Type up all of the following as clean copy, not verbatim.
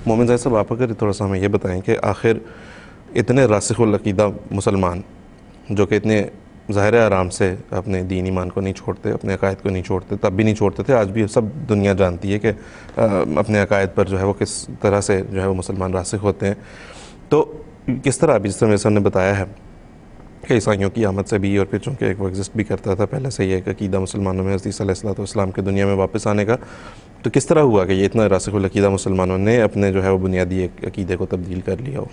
مومن زاہد صاحب، آپ اگر تھوڑا سا ہمیں یہ بتائیں کہ آخر اتنے راسخ العقیدہ مسلمان جو کہ اتنے ظاہر آرام سے اپنے دین ایمان کو نہیں چھوڑتے، اپنے عقائد کو نہیں چھوڑتے، تب بھی نہیں چھوڑتے تھے، آج بھی سب دنیا جانتی ہے کہ اپنے عقائد پر جو ہے وہ کس طرح سے جو ہے وہ مسلمان راسخ ہوتے ہیں، تو کس طرح ابھی جس طرح میرے صاحب نے بتایا ہے کہ عیسائیوں کی آمد سے بھی، اور پھر چونکہ ایک وہ ایگزسٹ بھی کرتا تھا پہلے سے یہ ایک عقیدہ مسلمانوں میں حضرت علیہ السلام کے دنیا میں واپس آنے کا، تو کس طرح ہوا کہ یہ اتنا راسخ العقیدہ مسلمانوں نے اپنے جو ہے وہ بنیادی ایک عقیدے کو تبدیل کر لیا ہو؟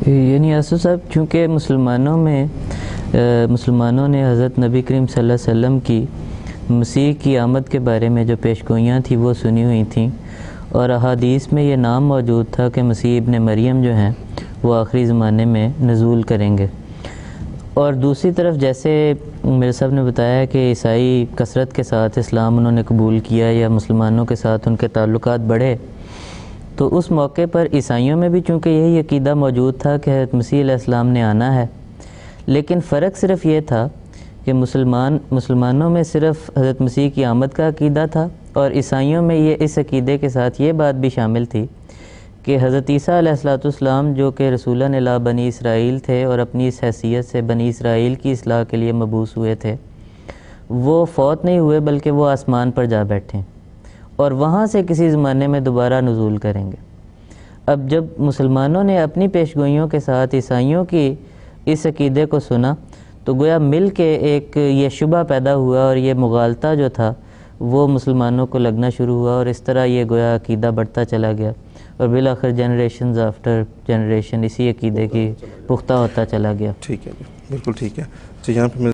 یعنی آصف صاحب، چونکہ مسلمانوں نے حضرت نبی کریم صلی اللہ علیہ وسلم کی مسیح کی آمد کے بارے میں جو پیشگوئیاں تھیں وہ سنی ہوئی تھیں، اور احادیث میں یہ نام موجود تھا کہ مسیح ابن مریم جو ہیں وہ آخری زمانے میں نزول کریں گے۔ اور دوسری طرف جیسے میرے صاحب نے بتایا کہ عیسائی کثرت کے ساتھ اسلام انہوں نے قبول کیا یا مسلمانوں کے ساتھ ان کے تعلقات بڑھے، تو اس موقع پر عیسائیوں میں بھی چونکہ یہی عقیدہ موجود تھا کہ حضرت مسیح علیہ السلام نے آنا ہے، لیکن فرق صرف یہ تھا کہ مسلمانوں میں صرف حضرت مسیح کی آمد کا عقیدہ تھا، اور عیسائیوں میں یہ اس عقیدے کے ساتھ یہ بات بھی شامل تھی کہ حضرت عیسیٰ علیہ السلام جو کہ رسولان الی بنی اسرائیل تھے اور اپنی اس حیثیت سے بنی اسرائیل کی اصلاح کے لیے مبعوث ہوئے تھے، وہ فوت نہیں ہوئے بلکہ وہ آسمان پر جا بیٹھے اور وہاں سے کسی زمانے میں دوبارہ نزول کریں گے۔ اب جب مسلمانوں نے اپنی پیشگوئیوں کے ساتھ عیسائیوں کی اس عقیدے کو سنا تو گویا مل کے ایک یہ شبہ پیدا ہوا، اور یہ مغالطہ جو تھا وہ مسلمانوں کو لگنا شروع ہوا، اور اس طرح یہ گویا عقیدہ بڑھتا چلا گیا، اور بالآخر جنریشنز آفٹر جنریشن اسی عقیدے کی پختہ ہوتا چلا گیا۔ ٹھیک ہے جی، بالکل ٹھیک ہے جی۔ یہاں پہ